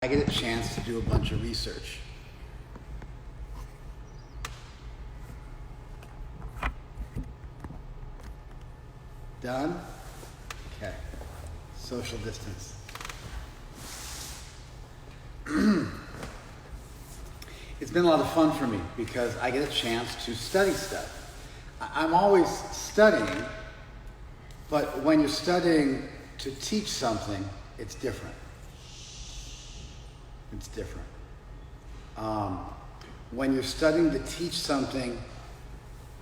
I get a chance to do a bunch of research. Done? Okay. Social distance. It's been a lot of fun for me because I get a chance to study stuff. I'm always studying, but when you're studying to teach something, it's different. It's different. When you're studying to teach something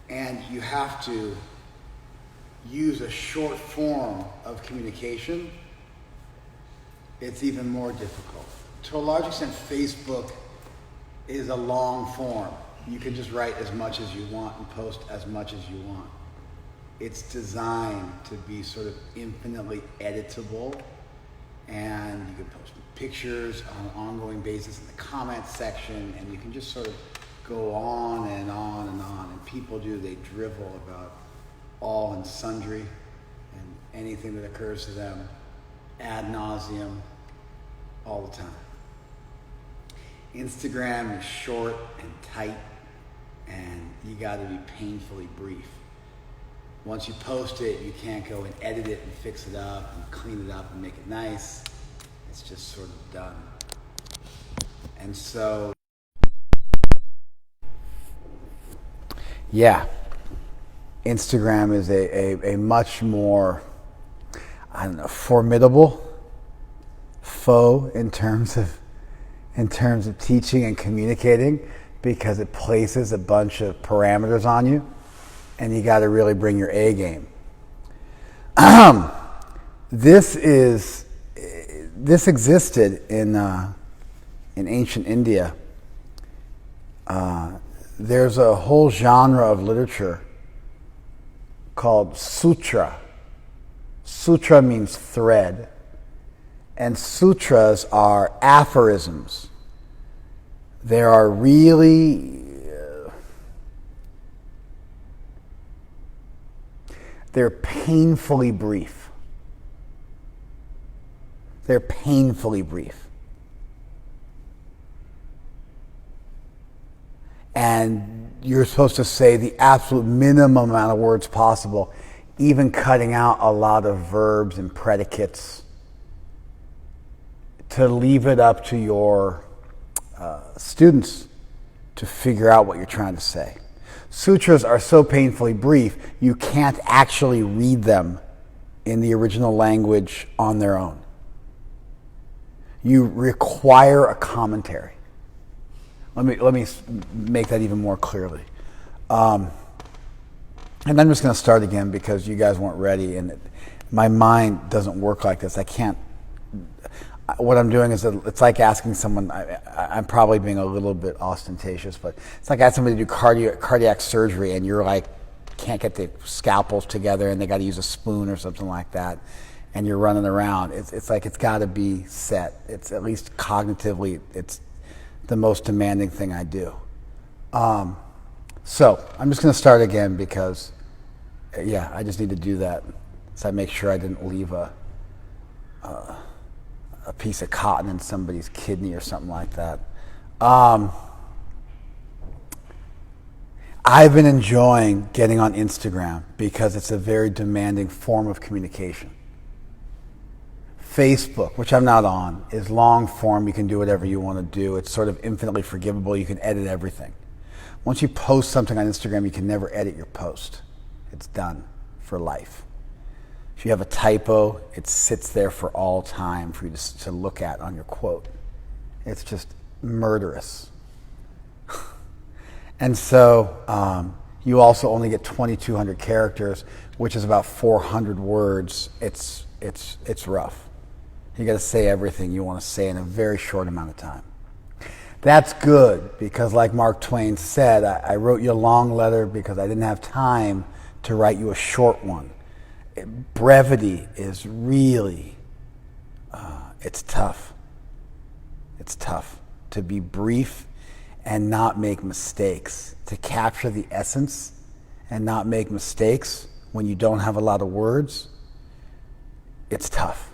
and you have to use a short form of communication, it's even more difficult. To a large extent, Facebook is a long form. You can just write as much as you want and post as much as you want. It's designed to be sort of infinitely editable, and you can post pictures on an ongoing basis in the comments section, and you can just sort of go on and on and on. And people they drivel about all and sundry and anything that occurs to them ad nauseum all the time. Instagram is short and tight, and you got to be painfully brief. Once you post it, you can't go and edit it and fix it up and clean it up and make it nice. It's just sort of done. And so, yeah, Instagram is a much more, formidable foe in terms of teaching and communicating, because it places a bunch of parameters on you, and you got to really bring your A game. This existed in ancient India. There's a whole genre of literature called sutra. Sutra means thread, and sutras are aphorisms. There are really they're painfully brief. They're painfully brief. And you're supposed to say the absolute minimum amount of words possible, even cutting out a lot of verbs and predicates, to leave it up to your students to figure out what you're trying to say. Sutras are so painfully brief, you can't actually read them in the original language on their own. You require a commentary. Let me make that even more clearly. And I'm just going to start again because you guys weren't ready, and my mind doesn't work like this. I can't. What I'm doing is it's like asking someone. I'm probably being a little bit ostentatious, but it's like asking somebody to do cardiac surgery, and you're like can't get the scalpels together, and they got to use a spoon or something like that, and you're running around. It's like it's got to be set. It's at least cognitively, it's the most demanding thing I do. So I'm just going to start again because, I just need to do that, so I make sure I didn't leave a piece of cotton in somebody's kidney or something like that. I've been enjoying getting on Instagram because it's a very demanding form of communication. Facebook, which I'm not on, is long form. You can do whatever you want to do. It's sort of infinitely forgivable. You can edit everything. Once you post something on Instagram, you can never edit your post. It's done for life. If you have a typo, it sits there for all time for you to look at on your quote. It's just murderous. And so you also only get 2,200 characters, which is about 400 words. It's rough. You got to say everything you want to say in a very short amount of time. That's good because, like Mark Twain said, I wrote you a long letter because I didn't have time to write you a short one. Brevity is really, it's tough. It's tough to be brief and not make mistakes, to capture the essence and not make mistakes when you don't have a lot of words. It's tough.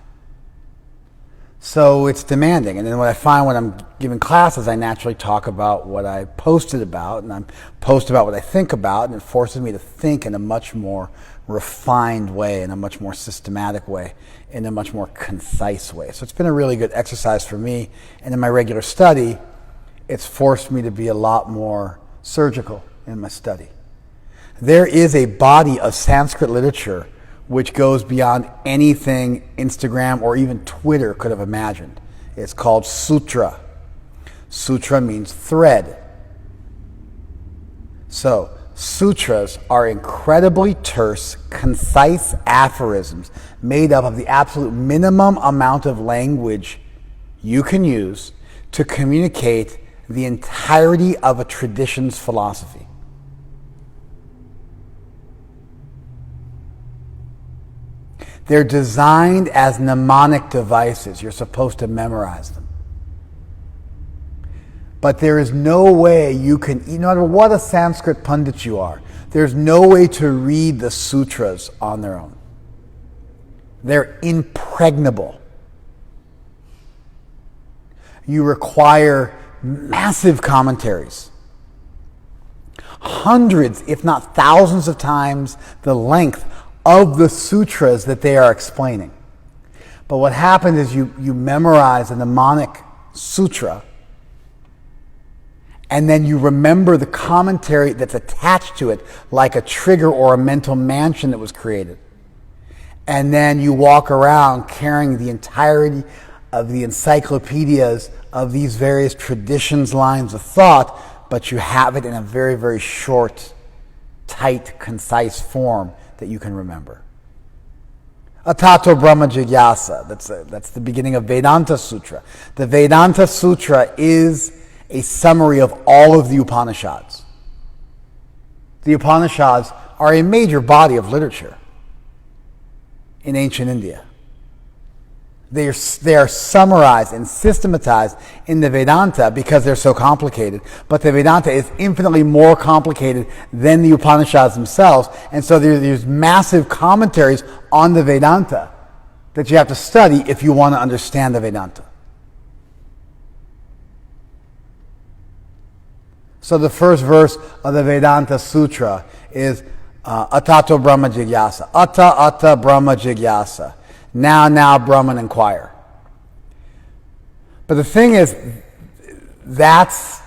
So it's demanding. And then what I find when I'm giving classes, I naturally talk about what I posted about, and I post about what I think about, and it forces me to think in a much more refined way, in a much more systematic way, in a much more concise way. So it's been a really good exercise for me. And in my regular study, it's forced me to be a lot more surgical in my study. There is a body of Sanskrit literature which goes beyond anything Instagram or even Twitter could have imagined. It's called sutra. Sutra means thread. So, sutras are incredibly terse, concise aphorisms made up of the absolute minimum amount of language you can use to communicate the entirety of a tradition's philosophy. They're designed as mnemonic devices. You're supposed to memorize them. But there is no way you can, no matter what a Sanskrit pundit you are, there's no way to read the sutras on their own. They're impregnable. You require massive commentaries. Hundreds, if not thousands of times the length of the sutras that they are explaining. But what happens is you memorize a mnemonic sutra, and then you remember the commentary that's attached to it like a trigger or a mental mansion that was created. And then you walk around carrying the entirety of the encyclopedias of these various traditions, lines of thought, but you have it in a very, very short, tight, concise form that you can remember. Atato Brahma Jigyasa, that's the beginning of Vedanta Sutra. The Vedanta Sutra is a summary of all of the Upanishads. The Upanishads are a major body of literature in ancient India. They are summarized and systematized in the Vedanta because they're so complicated. But the Vedanta is infinitely more complicated than the Upanishads themselves. And so there's massive commentaries on the Vedanta that you have to study if you want to understand the Vedanta. So the first verse of the Vedanta Sutra is Atato Brahma Jigyasa. Ata Brahma Jigyasa. Now, Brahman, inquire. But the thing is, that's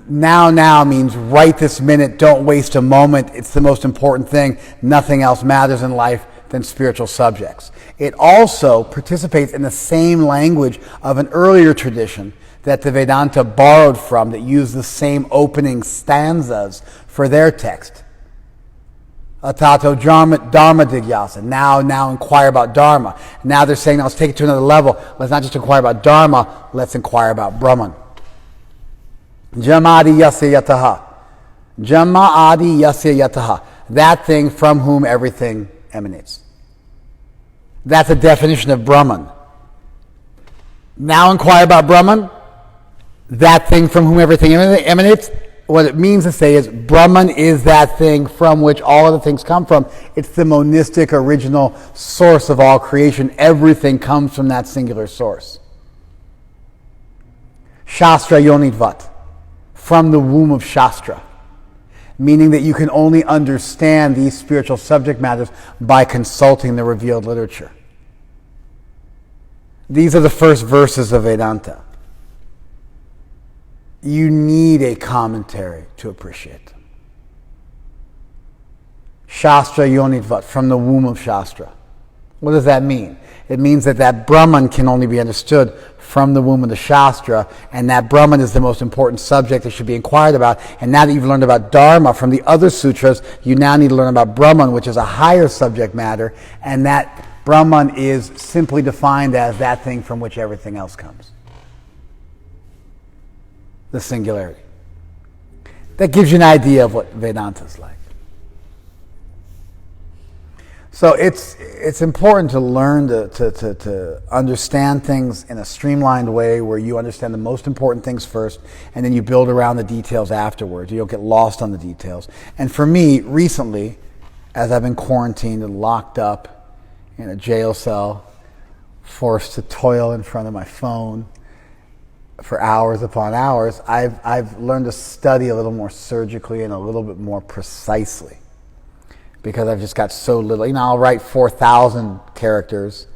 now means right this minute, don't waste a moment. It's the most important thing. Nothing else matters in life than spiritual subjects. It also participates in the same language of an earlier tradition that the Vedanta borrowed from that used the same opening stanzas for their text. Atato Dharma Jigyasa. Now inquire about Dharma. Now they're saying, now let's take it to another level. Let's not just inquire about Dharma, let's inquire about Brahman. Jamadi Yasya Yataha. Jama'adi Yasya Yataha. That thing from whom everything emanates. That's a definition of Brahman. Now inquire about Brahman. That thing from whom everything emanates. What it means to say is Brahman is that thing from which all other things come from. It's the monistic original source of all creation. Everything comes from that singular source. Shastra Yonidvat, from the womb of Shastra, meaning that you can only understand these spiritual subject matters by consulting the revealed literature. These are the first verses of Vedanta. You need a commentary to appreciate them. Shastra Yonidvat, from the womb of Shastra. What does that mean? It means that Brahman can only be understood from the womb of the Shastra, and that Brahman is the most important subject that should be inquired about. And now that you've learned about Dharma from the other sutras, you now need to learn about Brahman, which is a higher subject matter, and that Brahman is simply defined as that thing from which everything else comes. The singularity. That gives you an idea of what Vedanta is like. So it's important to learn to understand things in a streamlined way where you understand the most important things first and then you build around the details afterwards. You don't get lost on the details. And for me, recently, as I've been quarantined and locked up in a jail cell forced to toil in front of my phone for hours upon hours, I've learned to study a little more surgically and a little bit more precisely, because I've just got so little. I'll write 4,000 characters,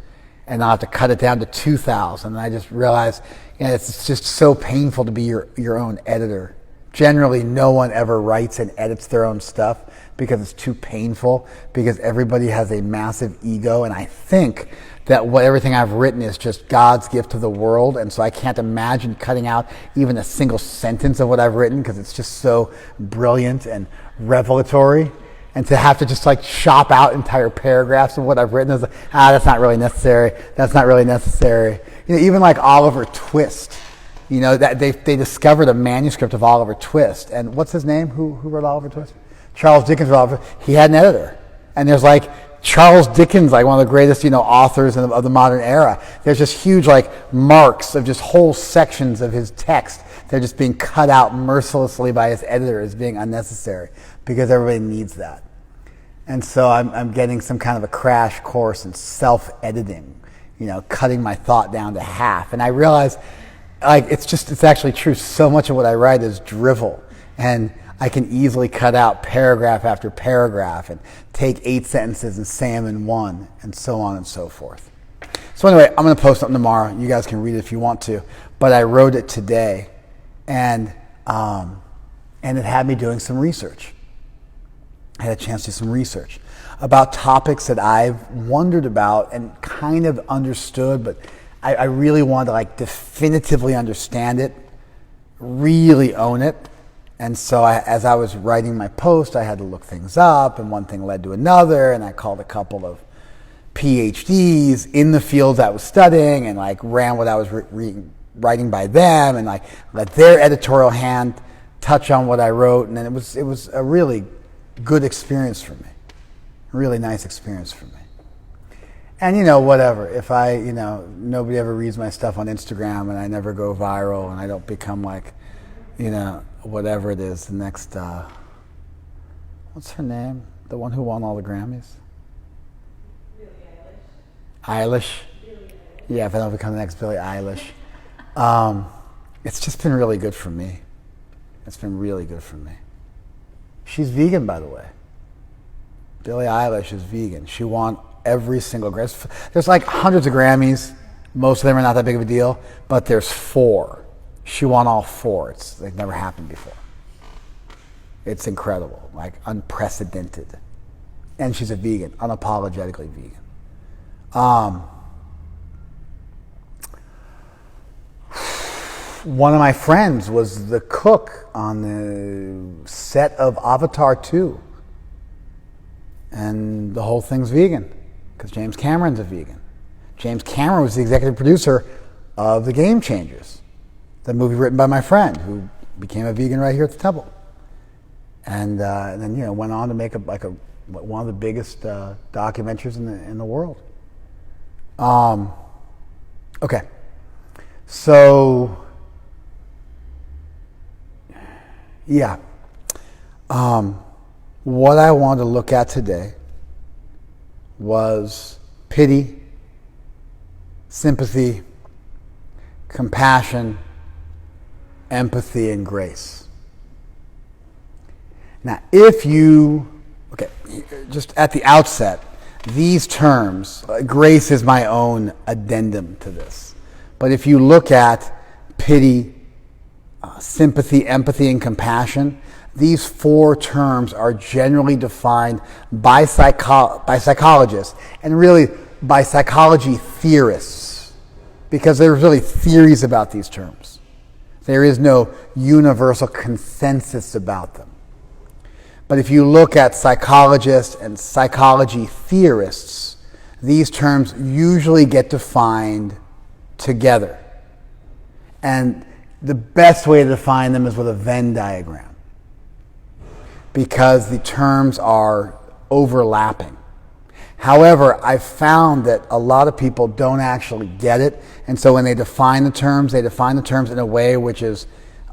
and I'll have to cut it down to 2,000. And I just realized, it's just so painful to be your own editor. Generally, no one ever writes and edits their own stuff because it's too painful, because everybody has a massive ego, and I think that everything I've written is just God's gift to the world, and so I can't imagine cutting out even a single sentence of what I've written, because it's just so brilliant and revelatory. And to have to just chop out entire paragraphs of what I've written is that's not really necessary. That's not really necessary. Even Oliver Twist, that they discovered a manuscript of Oliver Twist, and what's his name? Who wrote Oliver Twist? Charles Dickens wrote Oliver. He had an editor, and there's Charles Dickens, one of the greatest, authors of the modern era. There's just huge, marks of just whole sections of his text. They're just being cut out mercilessly by his editor as being unnecessary, because everybody needs that. And so I'm getting some kind of a crash course in self-editing, cutting my thought down to half. And I realize, it's actually true. So much of what I write is drivel, and I can easily cut out paragraph after paragraph and take 8 sentences and say them in one, and so on and so forth. So anyway, I'm going to post something tomorrow. You guys can read it if you want to. But I wrote it today, and it had me doing some research. I had a chance to do some research about topics that I've wondered about and kind of understood, but I really wanted to definitively understand it, really own it. And so as I was writing my post, I had to look things up, and one thing led to another, and I called a couple of PhDs in the fields I was studying, and ran what I was writing by them, and let their editorial hand touch on what I wrote, and then it was a really good experience for me, a really nice experience for me. And whatever, if nobody ever reads my stuff on Instagram, and I never go viral, and I don't become whatever it is, the next, what's her name? The one who won all the Grammys? Billie Eilish. Yeah, if I don't become the next Billie Eilish. It's just been really good for me. It's been really good for me. She's vegan, by the way. Billie Eilish is vegan. She won every single Grammy. There's hundreds of Grammys. Most of them are not that big of a deal, but there's 4. She won all 4. It's never happened before. It's incredible, unprecedented. And she's a vegan, unapologetically vegan. One of my friends was the cook on the set of Avatar 2. And the whole thing's vegan, because James Cameron's a vegan. James Cameron was the executive producer of The Game Changers, the movie written by my friend, who became a vegan right here at the Temple, and then went on to make one of the biggest documentaries in the world. Okay, so yeah, what I wanted to look at today was pity, sympathy, compassion, empathy, and grace. Now, just at the outset, these terms, grace is my own addendum to this. But if you look at pity, sympathy, empathy, and compassion, these 4 terms are generally defined by psychologists, and really by psychology theorists, because there's really theories about these terms. There is no universal consensus about them. But if you look at psychologists and psychology theorists, these terms usually get defined together. And the best way to define them is with a Venn diagram, because the terms are overlapping. However, I've found that a lot of people don't actually get it, and so when they define the terms in a way which is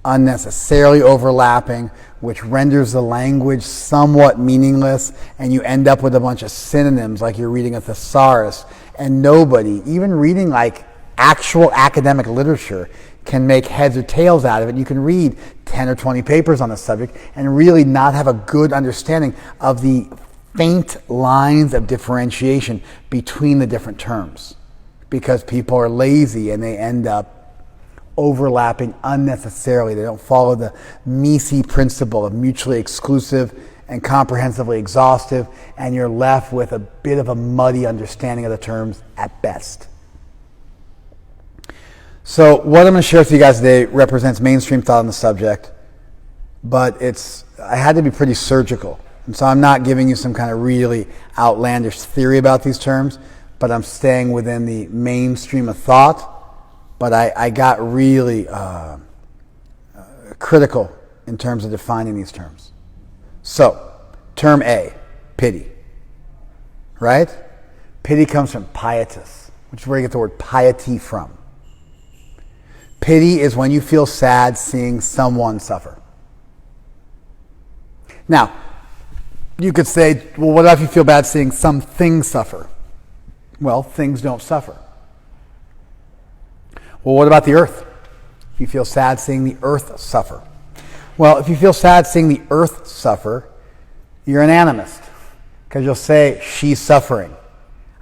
unnecessarily overlapping, which renders the language somewhat meaningless, and you end up with a bunch of synonyms like you're reading a thesaurus, And nobody, even reading like actual academic literature, can make heads or tails out of it. You can read 10 or 20 papers on the subject and really not have a good understanding of the faint lines of differentiation between the different terms, because people are lazy and they end up overlapping unnecessarily. They don't follow the Mises principle of mutually exclusive and comprehensively exhaustive, and you're left with a bit of a muddy understanding of the terms at best. So what I'm going to share with you guys today represents mainstream thought on the subject, but I had to be pretty surgical. And so I'm not giving you some kind of really outlandish theory about these terms, but I'm staying within the mainstream of thought. But I got really critical in terms of defining these terms. So, term A, pity. Right? Pity comes from pietas, which is where you get the word piety from. Pity is when you feel sad seeing someone suffer. Now, you could say, well, what if you feel bad seeing something suffer? Well, things don't suffer. Well, what about the earth? If you feel sad seeing the earth suffer. Well, if you feel sad seeing the earth suffer, you're an animist, because you'll say, she's suffering.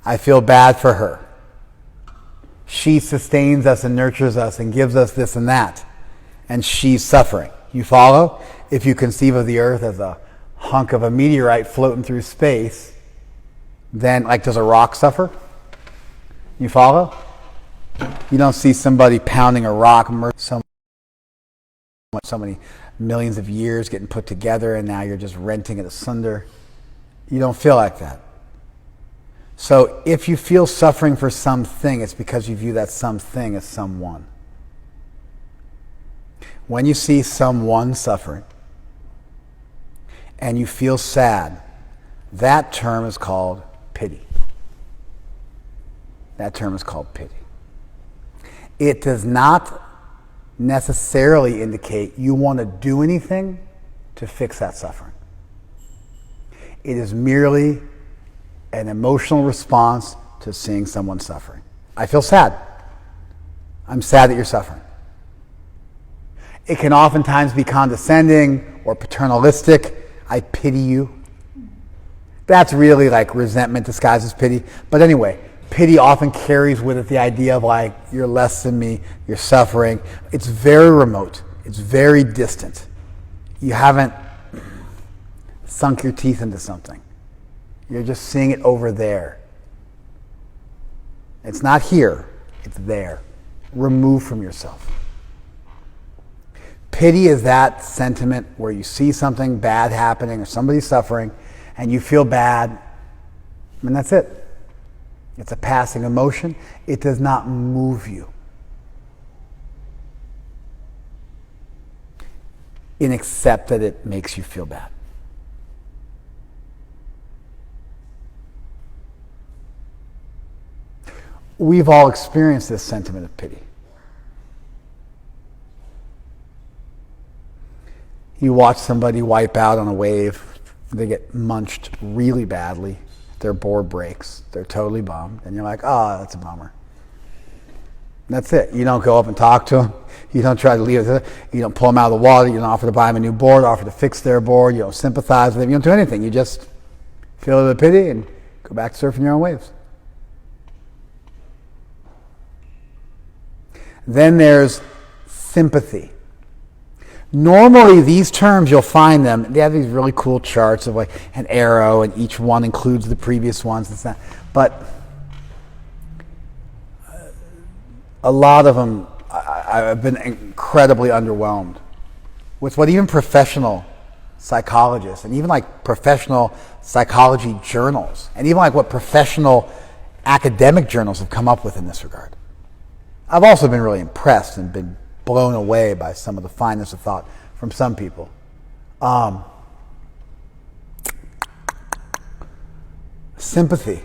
I feel bad for her. She sustains us and nurtures us and gives us this and that, and she's suffering. You follow? If you conceive of the earth as a hunk of a meteorite floating through space, then, like, does a rock suffer? You follow? You don't see somebody pounding a rock, so many millions of years getting put together, and now you're just renting it asunder. You don't feel like that. So if you feel suffering for something, it's because you view that something as someone. When you see someone suffering and you feel sad, that term is called pity. That term is called pity. It does not necessarily indicate you want to do anything to fix that suffering. It is merely an emotional response to seeing someone suffering. I feel sad. I'm sad that you're suffering. It can oftentimes be condescending or paternalistic. I pity you. That's really like resentment disguised as pity. But anyway, pity often carries with it the idea of like, you're less than me, you're suffering. It's very remote. It's very distant. You haven't sunk your teeth into something. You're just seeing it over there. It's not here, it's there. Remove from yourself. Pity is that sentiment where you see something bad happening or somebody suffering and you feel bad, and that's it. It's a passing emotion. It does not move you. Except that it makes you feel bad. We've all experienced this sentiment of pity. You watch somebody wipe out on a wave, they get munched really badly, their board breaks, they're totally bummed, and you're like, oh, that's a bummer. That's it. You don't go up and talk to them. You don't try to leave it. You don't pull them out of the water. You don't offer to buy them a new board, offer to fix their board. You don't sympathize with them. You don't do anything. You just feel the pity and go back to surfing your own waves. Then there's sympathy. Normally, these terms, you'll find them, they have these really cool charts of like an arrow, and each one includes the previous ones. It's not, but a lot of them, I've been incredibly underwhelmed with what even professional psychologists and even like professional psychology journals and even like what professional academic journals have come up with in this regard. I've also been really impressed and been blown away by some of the fineness of thought from some people. Sympathy.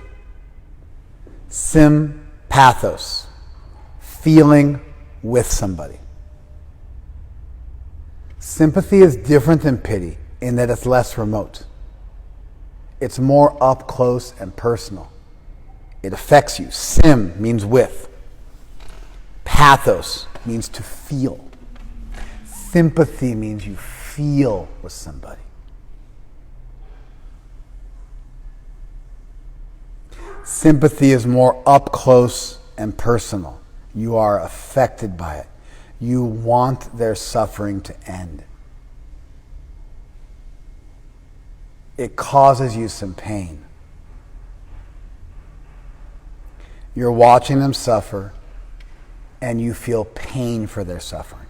Sympathos. Feeling with somebody. Sympathy is different than pity in that it's less remote. It's more up close and personal. It affects you. Sim means with. Pathos means to feel. Sympathy means you feel with somebody. Sympathy is more up close and personal. You are affected by it. You want their suffering to end. It causes you some pain. You're watching them suffer, and you feel pain for their suffering.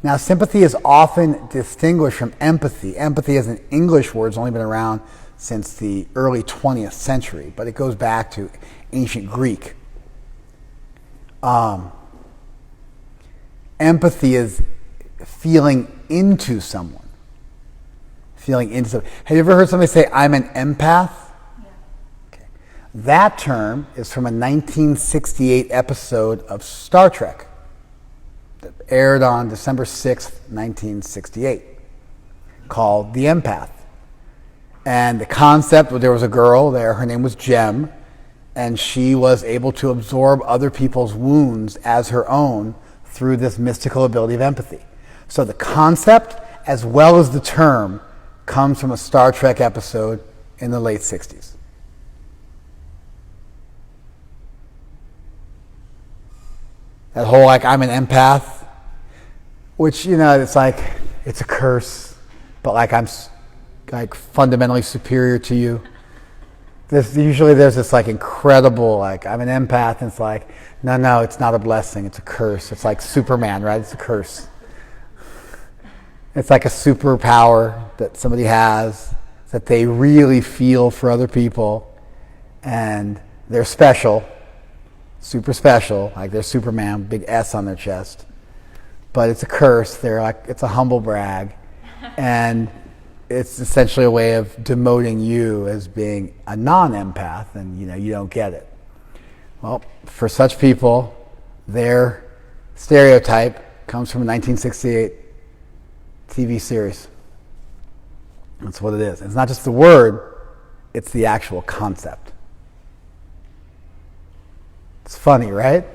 Now, sympathy is often distinguished from empathy. Empathy is an English word. It's only been around since the early 20th century, but it goes back to ancient Greek. Empathy is feeling into someone. Feeling into someone. Have you ever heard somebody say, I'm an empath? Yeah. Okay. That term is from a 1968 episode of Star Trek that aired on December 6th, 1968, called The Empath. And the concept, there was a girl there, her name was Jem, and she was able to absorb other people's wounds as her own through this mystical ability of empathy. So the concept, as well as the term, comes from a Star Trek episode in the late 60s. That whole, I'm an empath, which, it's it's a curse, but I'm fundamentally superior to you. There's this incredible, I'm an empath, and it's no, it's not a blessing, it's a curse. It's like Superman, right? It's a curse. It's like a superpower that somebody has, that they really feel for other people, and they're special, super special, they're Superman, big S on their chest. But it's a curse. It's a humble brag, and it's essentially a way of demoting you as being a non-empath, and you don't get it. Well, for such people, their stereotype comes from a 1968 TV series. That's what it is. It's not just the word, it's the actual concept. It's funny, right?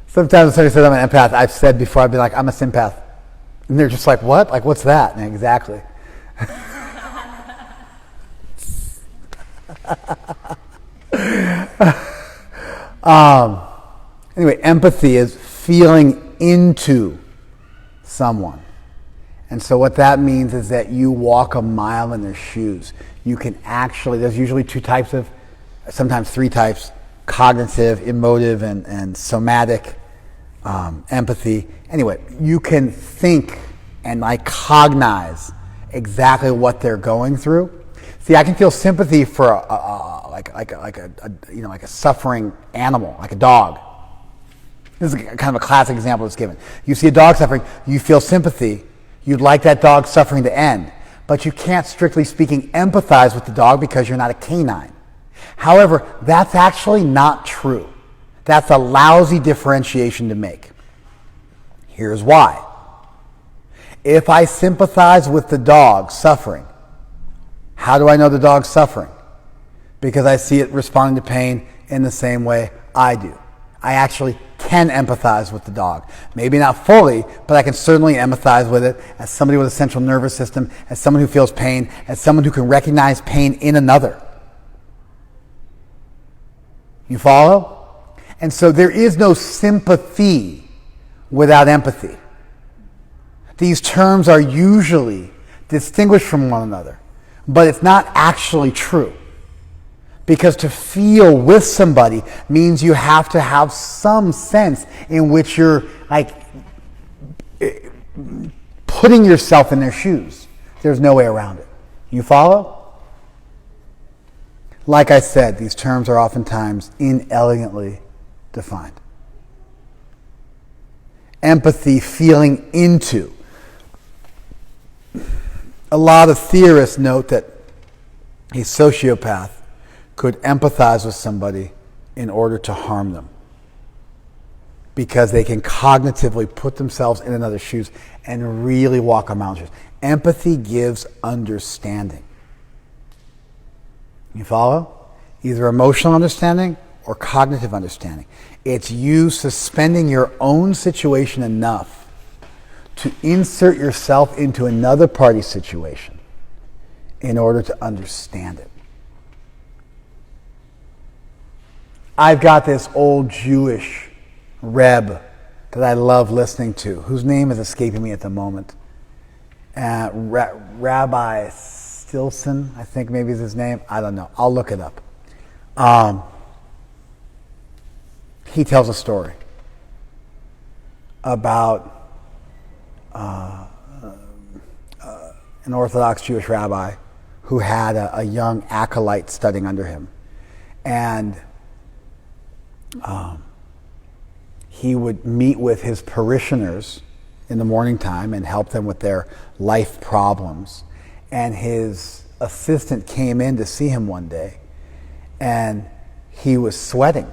Sometimes when somebody says I'm an empath, I've said before, I'd be like, I'm a sympath. And they're just like, what? What's that? And exactly. Anyway, empathy is feeling into someone. And so what that means is that you walk a mile in their shoes. You can actually, there's usually two types of, sometimes three types, cognitive, emotive, and somatic empathy. Anyway, you can think and cognize exactly what they're going through. See, I can feel sympathy for a suffering animal, like a dog. This is kind of a classic example that's given. You see a dog suffering, you feel sympathy. You'd like that dog's suffering to end, but you can't, strictly speaking, empathize with the dog because you're not a canine. However, that's actually not true. That's a lousy differentiation to make. Here's why. If I sympathize with the dog suffering, how do I know the dog's suffering? Because I see it responding to pain in the same way I do. I actually can empathize with the dog. Maybe not fully, but I can certainly empathize with it as somebody with a central nervous system, as someone who feels pain, as someone who can recognize pain in another. You follow? And so there is no sympathy without empathy. These terms are usually distinguished from one another, but it's not actually true. Because to feel with somebody means you have to have some sense in which you're putting yourself in their shoes. There's no way around it. You follow? Like I said, these terms are oftentimes inelegantly defined. Empathy, feeling into. A lot of theorists note that a sociopath could empathize with somebody in order to harm them, because they can cognitively put themselves in another's shoes and really walk a mile in shoes. Empathy gives understanding. You follow? Either emotional understanding or cognitive understanding. It's you suspending your own situation enough to insert yourself into another party's situation in order to understand it. I've got this old Jewish Reb that I love listening to, whose name is escaping me at the moment. Rabbi Stilson, I think maybe is his name. I don't know. I'll look it up. He tells a story about an Orthodox Jewish rabbi who had a young acolyte studying under him. And he would meet with his parishioners in the morning time and help them with their life problems. And his assistant came in to see him one day, and he was sweating.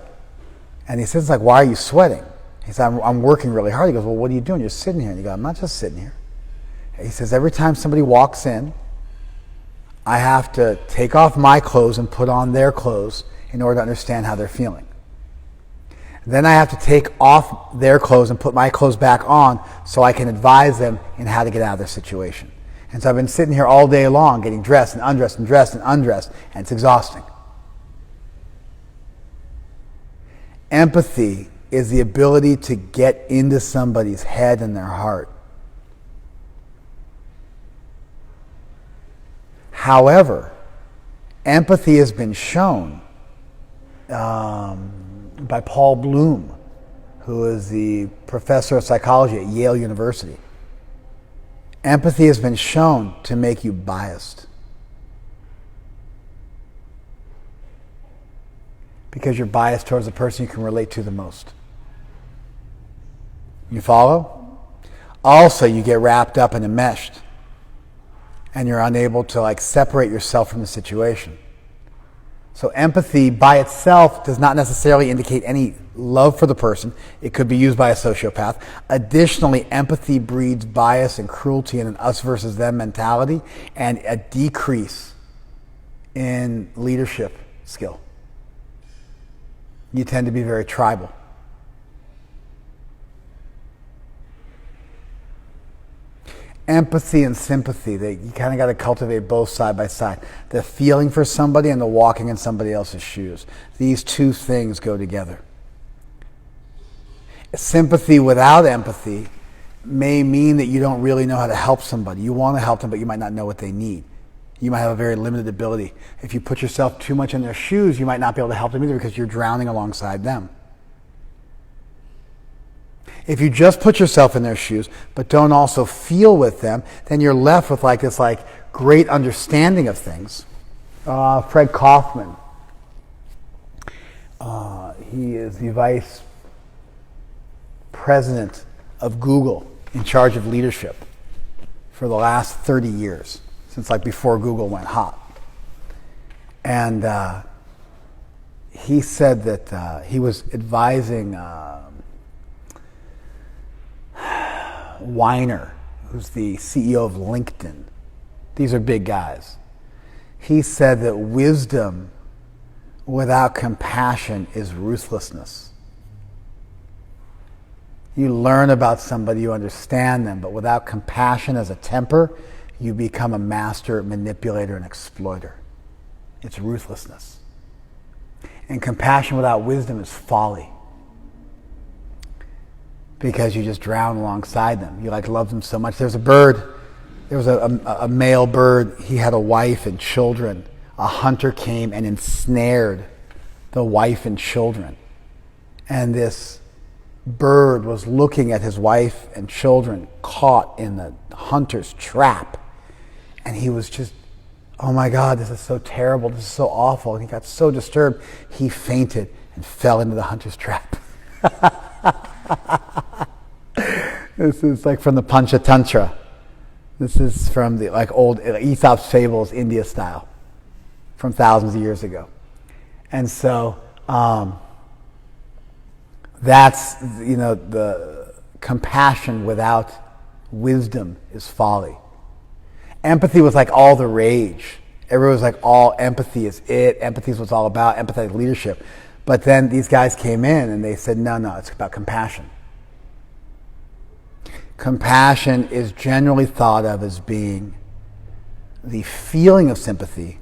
And he says, like, why are you sweating? He said, I'm working really hard. He goes, well, what are you doing? You're sitting here. And he goes, I'm not just sitting here. He says, every time somebody walks in, I have to take off my clothes and put on their clothes in order to understand how they're feeling. Then I have to take off their clothes and put my clothes back on so I can advise them in how to get out of their situation. And so I've been sitting here all day long getting dressed and undressed and dressed and undressed, and it's exhausting. Empathy is the ability to get into somebody's head and their heart. However, empathy has been shown by Paul Bloom, who is the professor of psychology at Yale University. Empathy has been shown to make you biased. Because you're biased towards the person you can relate to the most. You follow? Also, you get wrapped up and enmeshed, and you're unable to separate yourself from the situation. So empathy by itself does not necessarily indicate any love for the person. It could be used by a sociopath. Additionally, empathy breeds bias and cruelty and an us versus them mentality and a decrease in leadership skill. You tend to be very tribal. Empathy and sympathy, you kind of got to cultivate both side by side. The feeling for somebody and the walking in somebody else's shoes. These two things go together. Sympathy without empathy may mean that you don't really know how to help somebody. You want to help them, but you might not know what they need. You might have a very limited ability. If you put yourself too much in their shoes, you might not be able to help them either because you're drowning alongside them. If you just put yourself in their shoes, but don't also feel with them, then you're left with this great understanding of things. Fred Kaufman, he is the vice president of Google in charge of leadership for the last 30 years, since before Google went hot. And he said that he was advising Weiner, who's the CEO of LinkedIn. These are big guys. He said that wisdom without compassion is ruthlessness. You learn about somebody, you understand them, but without compassion as a temper, you become a master manipulator and exploiter. It's ruthlessness. And compassion without wisdom is folly. Because you just drown alongside them. You love them so much. There was a male bird. He had a wife and children. A hunter came and ensnared the wife and children. And this bird was looking at his wife and children caught in the hunter's trap. And he was just, oh my God, this is so terrible. This is so awful. And he got so disturbed, he fainted and fell into the hunter's trap. This is from the Panchatantra. This is from the old Aesop's fables, India style, from thousands of years ago. And so that's the compassion without wisdom is folly. Empathy was all the rage Everyone was like, all empathy is it. Empathy is what it's all about, empathetic leadership. But then these guys came in and they said, no, it's about compassion. Compassion is generally thought of as being the feeling of sympathy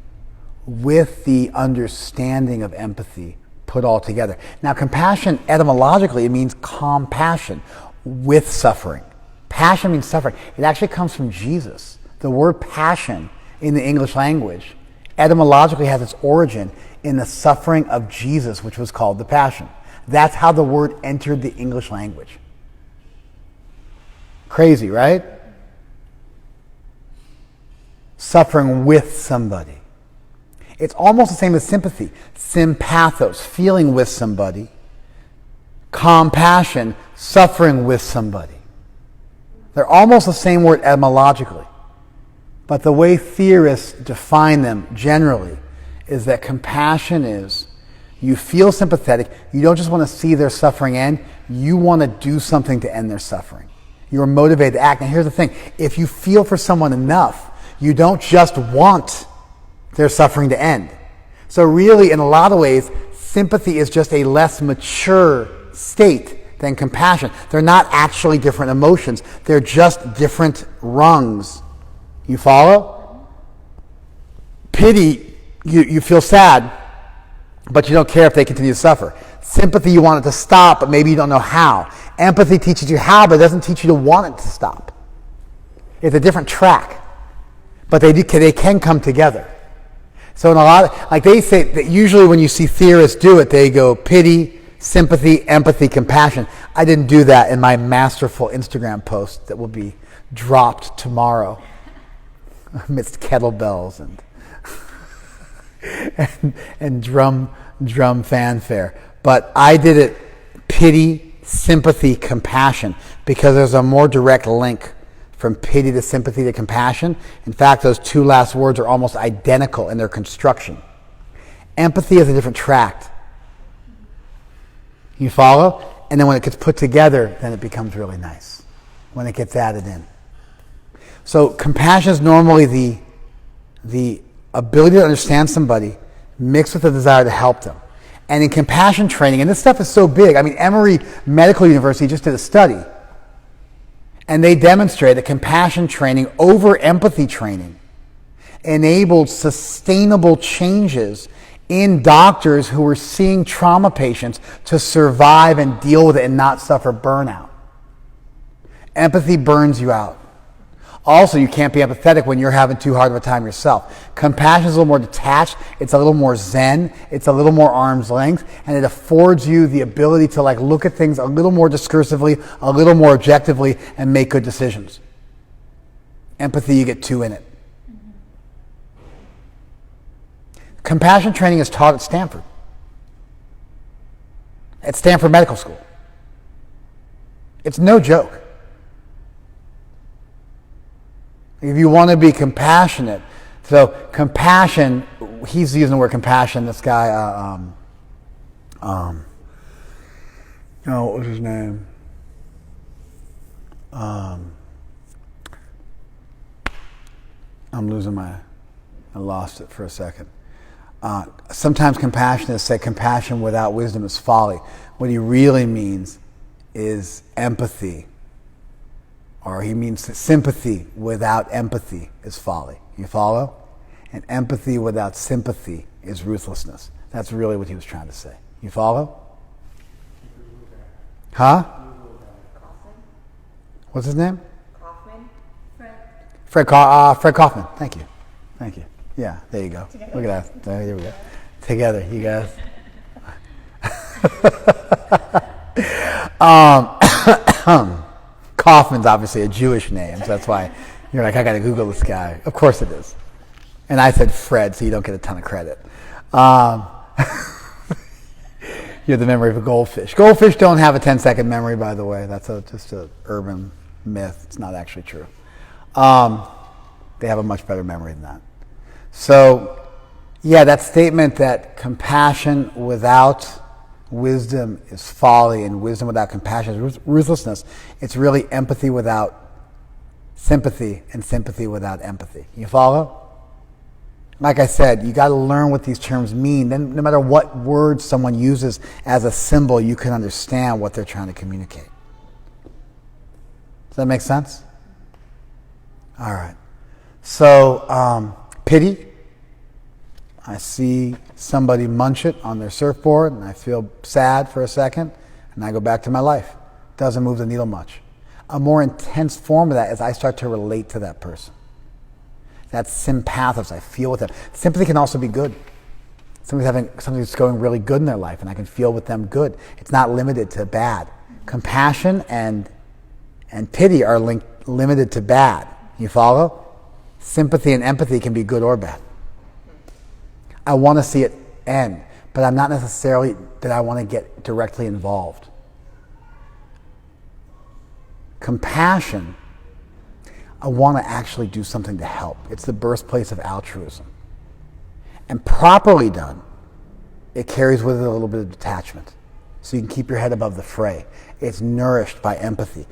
with the understanding of empathy put all together. Now, compassion, etymologically, it means compassion with suffering. Passion means suffering. It actually comes from Jesus. The word passion in the English language etymologically has its origin in the suffering of Jesus, which was called the Passion. That's how the word entered the English language. Crazy, right? Suffering with somebody. It's almost the same as sympathy. Sympathos, feeling with somebody. Compassion, suffering with somebody. They're almost the same word etymologically. But the way theorists define them generally is that compassion is you feel sympathetic. You don't just want to see their suffering end. You want to do something to end their suffering. You're motivated to act. And here's the thing. If you feel for someone enough, you don't just want their suffering to end. So really, in a lot of ways, sympathy is just a less mature state than compassion. They're not actually different emotions. They're just different rungs. You follow? Pity, you feel sad, but you don't care if they continue to suffer. Sympathy, you want it to stop, but maybe you don't know how. Empathy teaches you how, but it doesn't teach you to want it to stop. It's a different track. But they can come together. So in a lot, like they say, that usually when you see theorists do it, they go pity, sympathy, empathy, compassion. I didn't do that in my masterful Instagram post that will be dropped tomorrow amidst kettlebells and drum fanfare. But I did it pity, sympathy, compassion, because there's a more direct link from pity to sympathy to compassion. In fact, those two last words are almost identical in their construction. Empathy is a different tract. You follow? And then when it gets put together, then it becomes really nice when it gets added in. So compassion is normally the ability to understand somebody mixed with the desire to help them. And in compassion training, and this stuff is so big, I mean, Emory Medical University just did a study, and they demonstrated that compassion training over empathy training enabled sustainable changes in doctors who were seeing trauma patients to survive and deal with it and not suffer burnout. Empathy burns you out. Also, you can't be empathetic when you're having too hard of a time yourself. Compassion is a little more detached. It's a little more zen. It's a little more arm's length. And it affords you the ability to look at things a little more discursively, a little more objectively, and make good decisions. Empathy, you get two in it. Compassion training is taught at Stanford. At Stanford Medical School. It's no joke. If you want to be compassionate, so compassion, he's using the word compassion, this guy, what was his name? I'm losing I lost it for a second. Sometimes compassionate say compassion without wisdom is folly. What he really means is empathy. Or he means sympathy without empathy is folly. You follow? And empathy without sympathy is ruthlessness. That's really what he was trying to say. You follow? Huh? What's his name? Kaufman. Fred Kaufman. Thank you. Yeah, there you go. Together. Look at that. There we go. Together, you guys. Kaufman's obviously a Jewish name, so that's why you're like, I got to Google this guy. Of course it is. And I said Fred, so you don't get a ton of credit. You have the memory of a goldfish. Goldfish don't have a 10-second memory, by the way. That's just an urban myth. It's not actually true. They have a much better memory than that. So, yeah, that statement that compassion without wisdom is folly and wisdom without compassion is ruthlessness. It's really empathy without sympathy and sympathy without empathy. You follow? Like I said, you got to learn what these terms mean. Then no matter what word someone uses as a symbol, you can understand what they're trying to communicate. Does that make sense? All right. So, pity. I see somebody munch it on their surfboard, and I feel sad for a second, and I go back to my life. Doesn't move the needle much. A more intense form of that is I start to relate to that person. That's sympathos. I feel with them. Sympathy can also be good. Somebody's having something that's going really good in their life, and I can feel with them good. It's not limited to bad. Compassion and pity are limited to bad. You follow? Sympathy and empathy can be good or bad. I want to see it end, but I'm not necessarily that I want to get directly involved. Compassion, I want to actually do something to help. It's the birthplace of altruism. And properly done, it carries with it a little bit of detachment. So you can keep your head above the fray. It's nourished by empathy,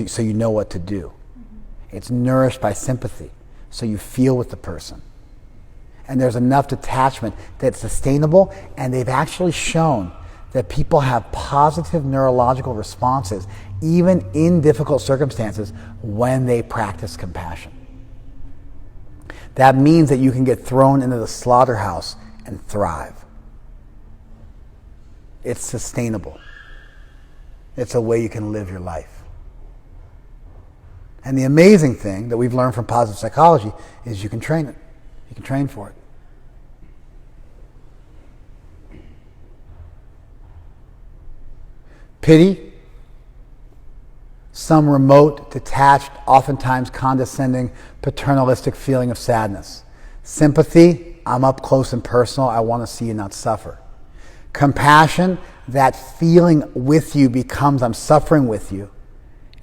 so you know what to do. It's nourished by sympathy, so you feel with the person. And there's enough detachment that's sustainable, and they've actually shown that people have positive neurological responses even in difficult circumstances when they practice compassion. That means that you can get thrown into the slaughterhouse and thrive. It's sustainable. It's a way you can live your life. And the amazing thing that we've learned from positive psychology is you can train it. You can train for it. Pity, some remote, detached, oftentimes condescending, paternalistic feeling of sadness. Sympathy, I'm up close and personal, I want to see you not suffer. Compassion, that feeling with you becomes I'm suffering with you,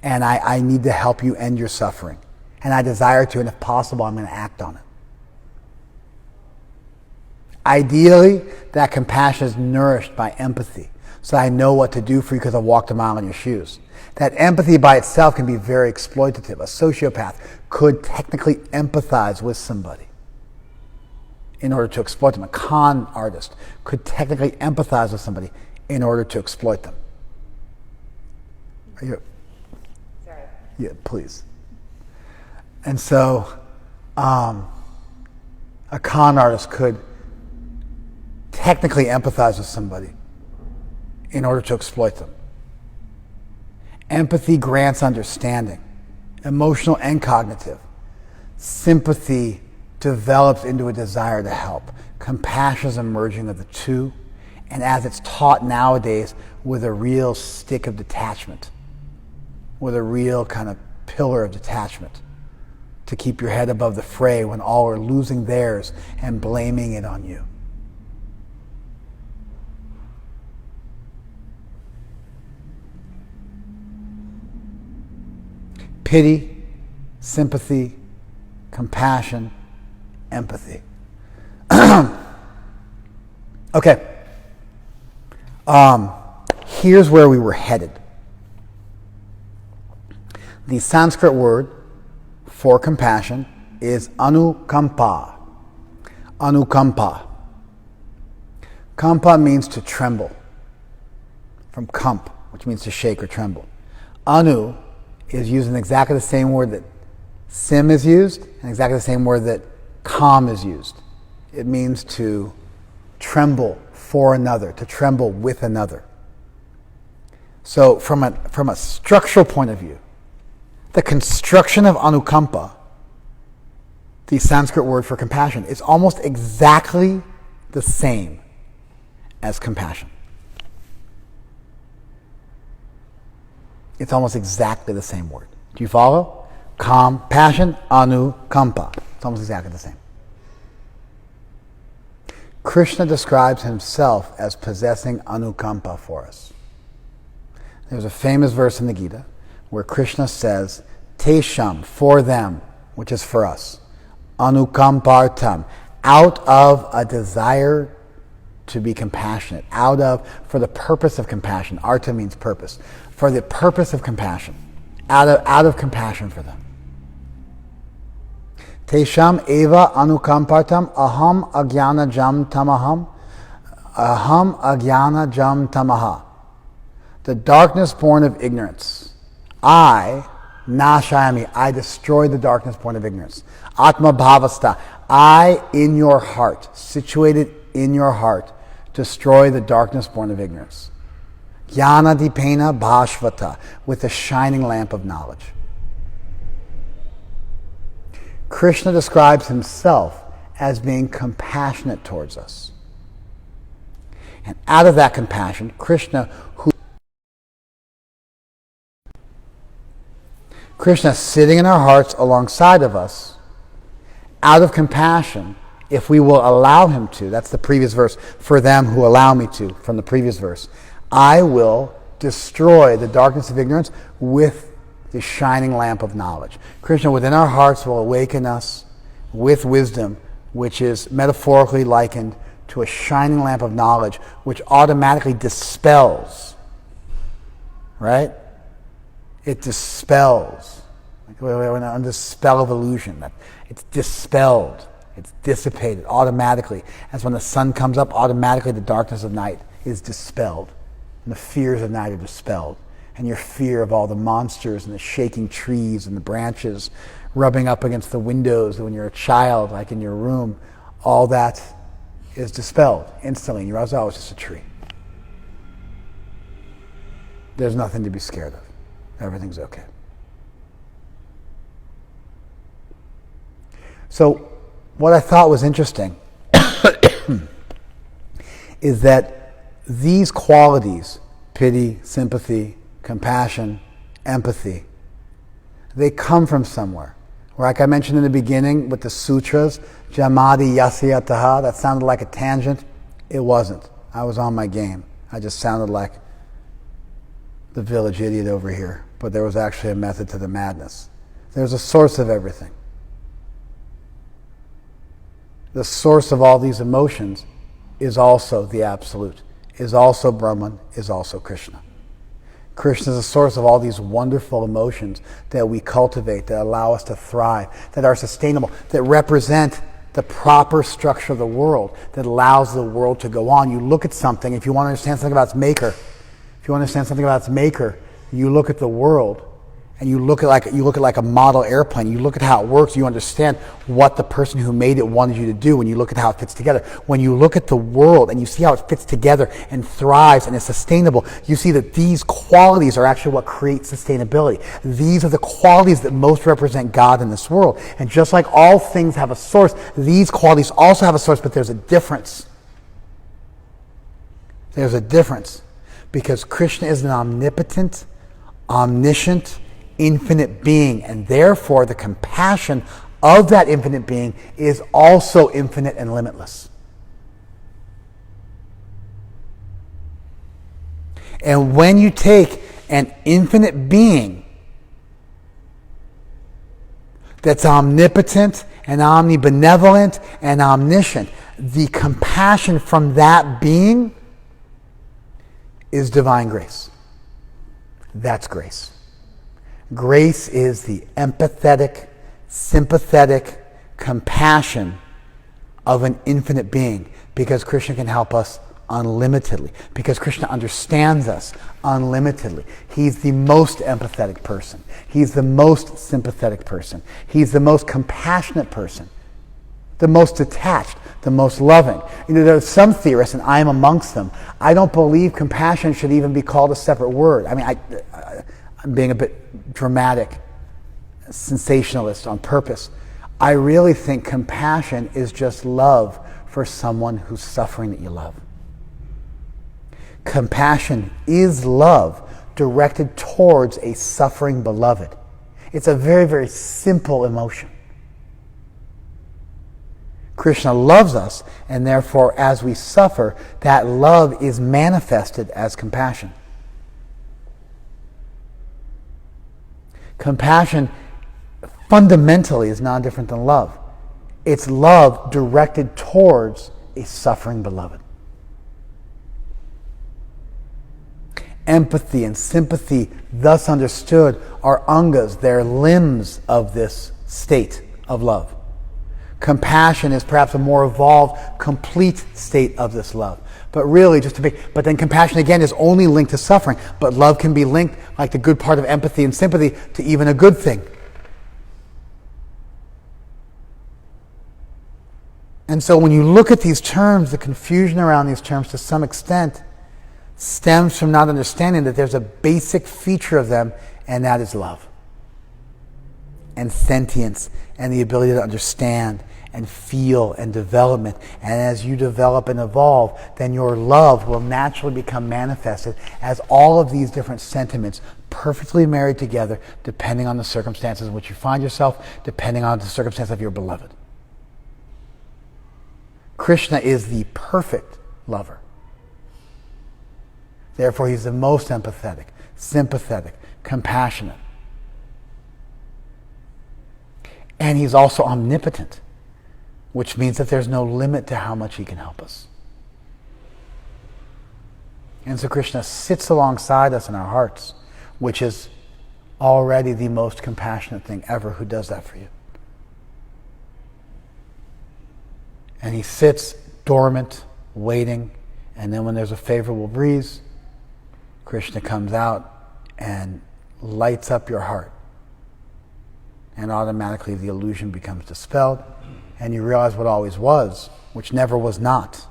and I need to help you end your suffering. And I desire to, and if possible, I'm going to act on it. Ideally, that compassion is nourished by empathy. So I know what to do for you because I walked a mile in your shoes. That empathy by itself can be very exploitative. A sociopath could technically empathize with somebody in order to exploit them. A con artist could technically empathize with somebody in order to exploit them. Are you? Sorry. Yeah, please. And so a con artist could technically empathize with somebody in order to exploit them. Empathy grants understanding, emotional and cognitive. Sympathy develops into a desire to help. Compassion is a merging of the two, and as it's taught nowadays, with a real stick of detachment, with a real kind of pillar of detachment, to keep your head above the fray when all are losing theirs and blaming it on you. Pity, sympathy, compassion, empathy. Okay. Here's where we were headed. The Sanskrit word for compassion is anukampa. Anukampa. Kampa means to tremble, from kamp, which means to shake or tremble. Anu is used in exactly the same word that sim is used and exactly the same word that kam is used. It means to tremble for another, to tremble with another. So from a structural point of view, the construction of anukampa, the Sanskrit word for compassion, is almost exactly the same as compassion. It's almost exactly the same word. Do you follow? Compassion, anukampa. It's almost exactly the same. Krishna describes himself as possessing anukampa for us. There's a famous verse in the Gita where Krishna says, Tesham, for them, which is for us, anukampartam, out of a desire to be compassionate, for the purpose of compassion. Arta means purpose. For the purpose of compassion, out of compassion for them. Tesham eva anukampartam aham agyana jam tamaham. Aham agyana jam tamaha. The darkness born of ignorance. I, nashayami, I destroy the darkness born of ignorance. Atma bhavasta, I in your heart, situated in your heart, destroy the darkness born of ignorance. Jnana dipena bhashvata, with the shining lamp of knowledge. Krishna describes himself as being compassionate towards us. And out of that compassion, Krishna sitting in our hearts alongside of us, out of compassion, if we will allow him to, that's the previous verse, for them who allow me to, from the previous verse, I will destroy the darkness of ignorance with the shining lamp of knowledge. Krishna within our hearts will awaken us with wisdom, which is metaphorically likened to a shining lamp of knowledge, which automatically dispels, right? It dispels. Like we're under the spell of illusion. It's dispelled. It's dissipated automatically. As when the sun comes up, automatically the darkness of night is dispelled. And the fears of night are dispelled. And your fear of all the monsters and the shaking trees and the branches rubbing up against the windows when you're a child, like in your room, all that is dispelled instantly. And you realize, oh, it's just a tree. There's nothing to be scared of. Everything's okay. So, what I thought was interesting is that these qualities, pity, sympathy, compassion, empathy, they come from somewhere. Like I mentioned in the beginning with the sutras, Jamadi Yasyataha, that sounded like a tangent. It wasn't. I was on my game. I just sounded like the village idiot over here. But there was actually a method to the madness. There's a source of everything. The source of all these emotions is also the Absolute, is also Brahman, is also Krishna. Krishna is the source of all these wonderful emotions that we cultivate, that allow us to thrive, that are sustainable, that represent the proper structure of the world, that allows the world to go on. You look at something, if you want to understand something about its maker, you look at the world, and you look at like a model airplane. You look at how it works. You understand what the person who made it wanted you to do, and you look at how it fits together. When you look at the world and you see how it fits together and thrives and is sustainable, you see that these qualities are actually what create sustainability. These are the qualities that most represent God in this world. And just like all things have a source, these qualities also have a source, but there's a difference. There's a difference. Because Krishna is an omnipotent, omniscient, infinite being, and therefore the compassion of that infinite being is also infinite and limitless. And when you take an infinite being that's omnipotent and omnibenevolent and omniscient, the compassion from that being is divine grace. That's grace. Grace is the empathetic, sympathetic compassion of an infinite being, because Krishna can help us unlimitedly, because Krishna understands us unlimitedly. He's the most empathetic person. He's the most sympathetic person. He's the most compassionate person, the most detached, the most loving. You know, there are some theorists, and I am amongst them, I don't believe compassion should even be called a separate word. I mean, I'm being a bit dramatic, sensationalist on purpose. I really think compassion is just love for someone who's suffering that you love. Compassion is love directed towards a suffering beloved. It's a very, very simple emotion. Krishna loves us, and therefore, as we suffer, that love is manifested as compassion. Compassion fundamentally is not different than love. It's love directed towards a suffering beloved. Empathy and sympathy, thus understood, are angas, they're limbs of this state of love. Compassion is perhaps a more evolved, complete state of this love. But really, but then compassion again is only linked to suffering. But love can be linked, like the good part of empathy and sympathy, to even a good thing. And so when you look at these terms, the confusion around these terms to some extent stems from not understanding that there's a basic feature of them, and that is love. And sentience, and the ability to understand, and feel, and development. And as you develop and evolve, then your love will naturally become manifested as all of these different sentiments perfectly married together, depending on the circumstances in which you find yourself, depending on the circumstance of your beloved. Krishna is the perfect lover. Therefore, he's the most empathetic, sympathetic, compassionate. And he's also omnipotent, which means that there's no limit to how much he can help us. And so Krishna sits alongside us in our hearts, which is already the most compassionate thing ever. Who does that for you? And he sits dormant, waiting, and then when there's a favorable breeze, Krishna comes out and lights up your heart. And automatically the illusion becomes dispelled, and you realize what always was, which never was not,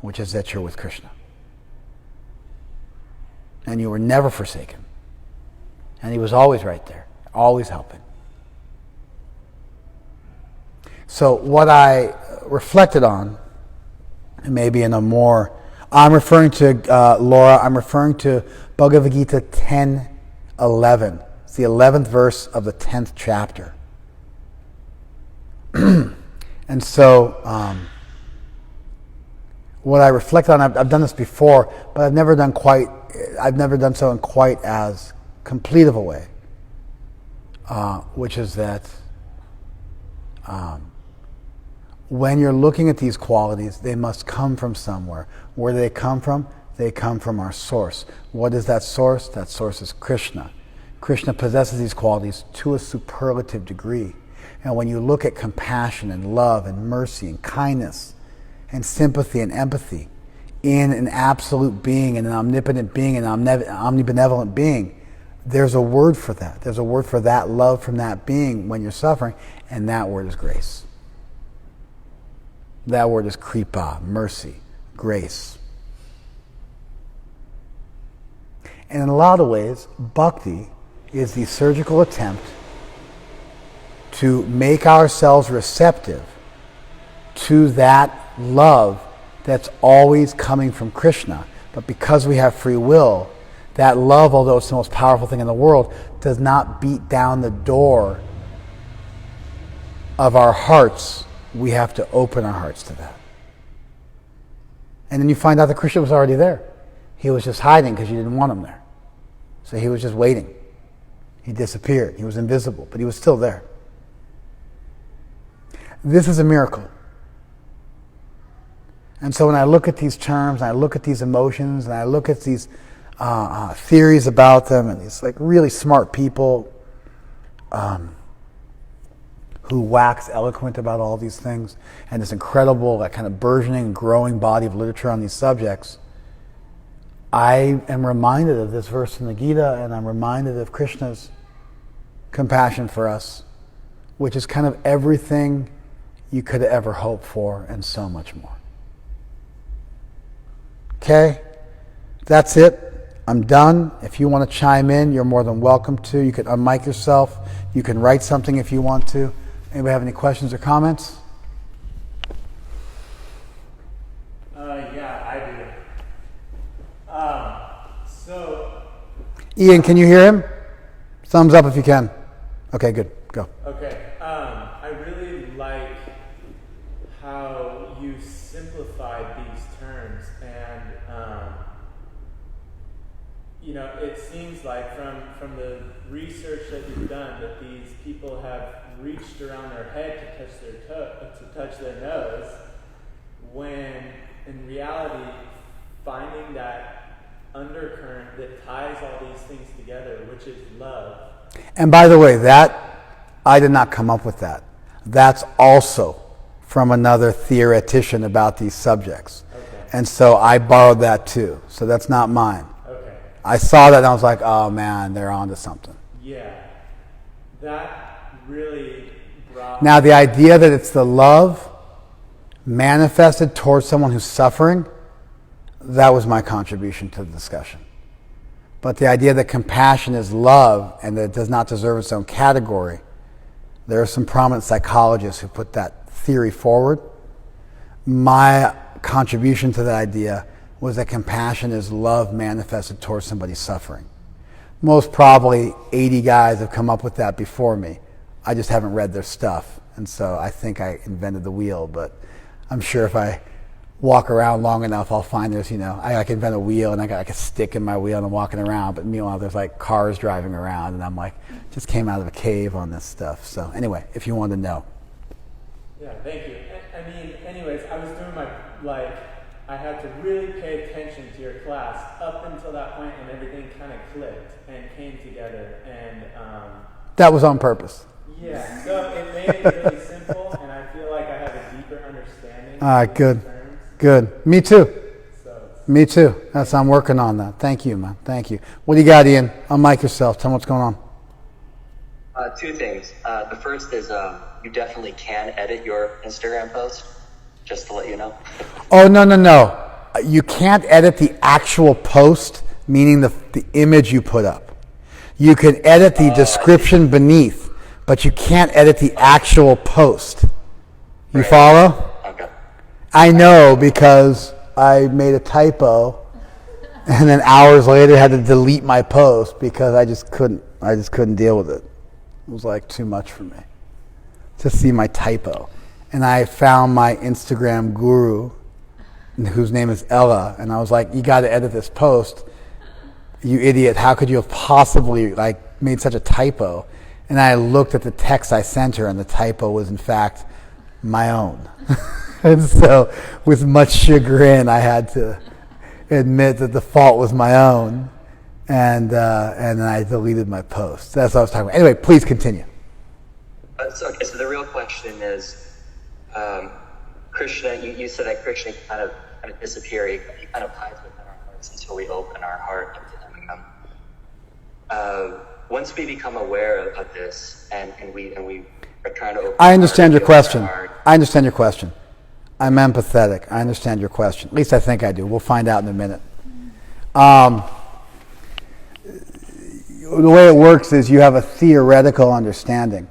which is that you're with Krishna. And you were never forsaken. And he was always right there, always helping. So what I reflected on, maybe in a more, I'm referring to, Laura, I'm referring to Bhagavad Gita 10:11. It's the 11th verse of the 10th chapter. And so, what I reflect on, I've done this before, but I've never done so in quite as complete of a way, which is that when you're looking at these qualities, they must come from somewhere. Where do they come from? They come from our source. What is that source? That source is Krishna. Krishna possesses these qualities to a superlative degree. And when you look at compassion and love and mercy and kindness and sympathy and empathy in an absolute being and an omnipotent being and an omnibenevolent being, there's a word for that. There's a word for that love from that being when you're suffering, and that word is grace. That word is kripa, mercy, grace. And in a lot of ways, bhakti is the surgical attempt to make ourselves receptive to that love that's always coming from Krishna. But because we have free will, that love, although it's the most powerful thing in the world, does not beat down the door of our hearts. We have to open our hearts to that. And then you find out that Krishna was already there. He was just hiding because you didn't want him there. So he was just waiting. He disappeared. He was invisible, but he was still there. This is a miracle. And so when I look at these terms, and I look at these emotions, and I look at these theories about them, and these like really smart people who wax eloquent about all these things, and this incredible, that kind of burgeoning, growing body of literature on these subjects, I am reminded of this verse in the Gita, and I'm reminded of Krishna's compassion for us, which is kind of everything you could ever hope for, and so much more. Okay? That's it. I'm done. If you want to chime in, you're more than welcome to. You can unmic yourself. You can write something if you want to. Anybody have any questions or comments? Yeah, I do. Ian, can you hear him? Thumbs up if you can. Okay, good. Go. Okay. I really like how you simplified these terms, and it seems like from the research that you've done that these people have reached around their head to touch their nose, when in reality finding that undercurrent that ties all these things together, which is love. And by the way, that I did not come up with that. That's also from another theoretician about these subjects. Okay. And so I borrowed that too. So that's not mine. Okay. I saw that and I was like, oh man, they're onto something. Yeah. That really brought... Now the idea that it's the love manifested towards someone who's suffering, that was my contribution to the discussion. But the idea that compassion is love and that it does not deserve its own category, there are some prominent psychologists who put that theory forward. My contribution to that idea was that compassion is love manifested towards somebody suffering. Most probably 80 guys have come up with that before me. I just haven't read their stuff. And so I think I invented the wheel, but I'm sure if I walk around long enough, I'll find there's, I can invent a wheel and I got like a stick in my wheel and I'm walking around, but meanwhile there's like cars driving around and I'm like, just came out of a cave on this stuff. So anyway, if you want to know. Yeah, thank you. I mean, anyways, I was doing I had to really pay attention to your class up until that point and everything kind of clicked and came together and... that was on purpose. Yeah, so it made it really simple and I feel like I have a deeper understanding. All right, good. Terms. Good. Me too. So, Me too. I'm working on that. Thank you, man. Thank you. What do you got, Ian? Unmic yourself. Tell me what's going on. Two things. The first is you definitely can edit your Instagram post, just to let you know. Oh, no. You can't edit the actual post, meaning the image you put up. You can edit the description beneath, but you can't edit the actual post. You Right. follow? Okay. I know because I made a typo and then hours later had to delete my post because I just couldn't deal with it. It was like too much for me to see my typo. And I found my Instagram guru, whose name is Ella, and I was like, you got to edit this post. You idiot, how could you have possibly made such a typo? And I looked at the text I sent her and the typo was in fact my own. And so with much chagrin I had to admit that the fault was my own. And then I deleted my post. That's what I was talking about. Anyway, please continue. So the real question is, Krishna. You said that Krishna kind of disappear. He kind of hides within our hearts until we open our heart to him. Once we become aware of this, and we are trying to open. I understand your question. Our I understand your question. I'm empathetic. I understand your question. At least I think I do. We'll find out in a minute. The way it works is you have a theoretical understanding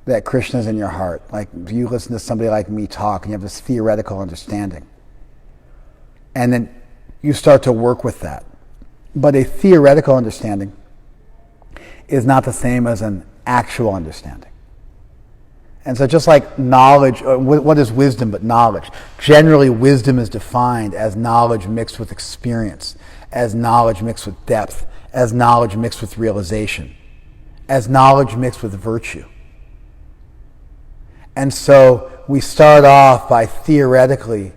that Krishna's in your heart. Like you listen to somebody like me talk and you have this theoretical understanding. And then you start to work with that. But a theoretical understanding is not the same as an actual understanding. And so just like knowledge, what is wisdom but knowledge? Generally, wisdom is defined as knowledge mixed with experience, as knowledge mixed with depth, as knowledge mixed with realization, as knowledge mixed with virtue. And so we start off by theoretically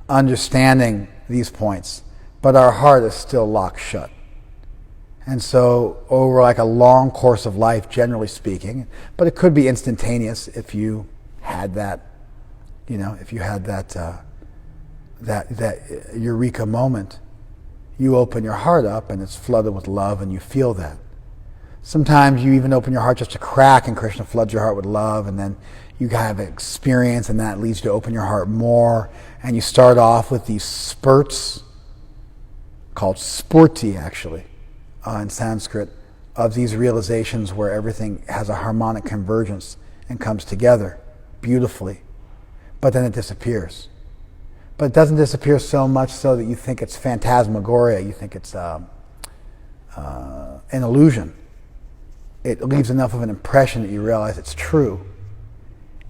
understanding these points, but our heart is still locked shut. And so over like a long course of life, generally speaking, but it could be instantaneous if you had that, if you had that eureka moment, you open your heart up and it's flooded with love and you feel that. Sometimes you even open your heart just a crack and Krishna floods your heart with love, and then you have an experience and that leads you to open your heart more, and you start off with these spurts called spurti actually in Sanskrit, of these realizations where everything has a harmonic convergence and comes together beautifully, but then it disappears. But it doesn't disappear so much so that you think it's phantasmagoria, you think it's an illusion. It leaves enough of an impression that you realize it's true.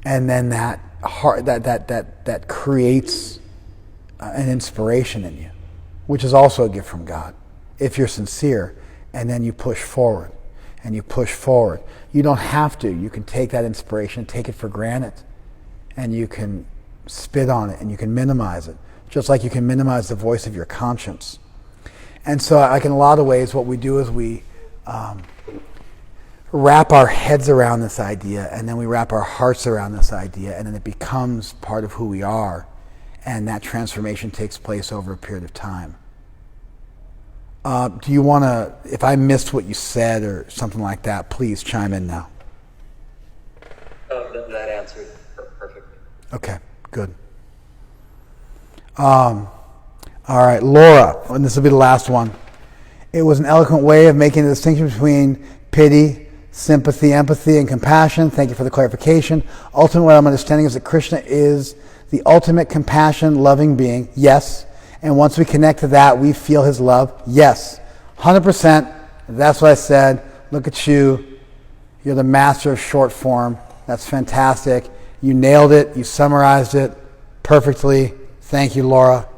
And then that heart, that creates an inspiration in you, which is also a gift from God, if you're sincere. And then you push forward, and you push forward. You don't have to. You can take that inspiration, take it for granted, and you can spit on it, and you can minimize it, just like you can minimize the voice of your conscience. And so, like in a lot of ways, what we do is we wrap our heads around this idea, and then we wrap our hearts around this idea, and then it becomes part of who we are, and that transformation takes place over a period of time. Do you want to, if I missed what you said or something like that, please chime in now. Oh, that answered perfectly. Okay, good. All right, Laura, and this will be the last one. It was an eloquent way of making the distinction between pity, sympathy, empathy, and compassion. Thank you for the clarification. Ultimately, what I'm understanding is that Krishna is the ultimate compassion, loving being. Yes. And once we connect to that, we feel his love. Yes. 100%. That's what I said. Look at you. You're the master of short form. That's fantastic. You nailed it. You summarized it perfectly. Thank you, Laura.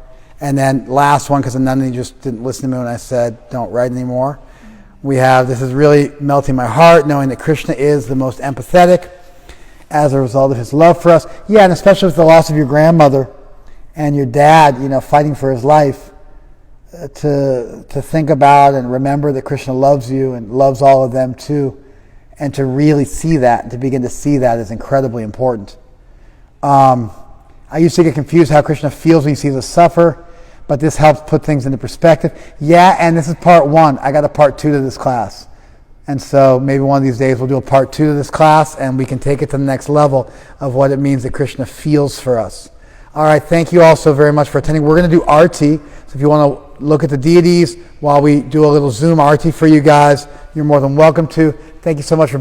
And then last one, because none of you just didn't listen to me when I said don't write anymore. We have, this is really melting my heart, knowing that Krishna is the most empathetic as a result of his love for us. Yeah, and especially with the loss of your grandmother and your dad, fighting for his life, to think about and remember that Krishna loves you and loves all of them too, and to really see that, to begin to see that is incredibly important. I used to get confused how Krishna feels when he sees us suffer, but this helps put things into perspective. Yeah, and this is part 1. I got a part 2 to this class. And so maybe one of these days we'll do a part 2 to this class, and we can take it to the next level of what it means that Krishna feels for us. All right, thank you all so very much for attending. We're going to do Arti. So if you want to look at the deities while we do a little Zoom Arti for you guys, you're more than welcome to. Thank you so much for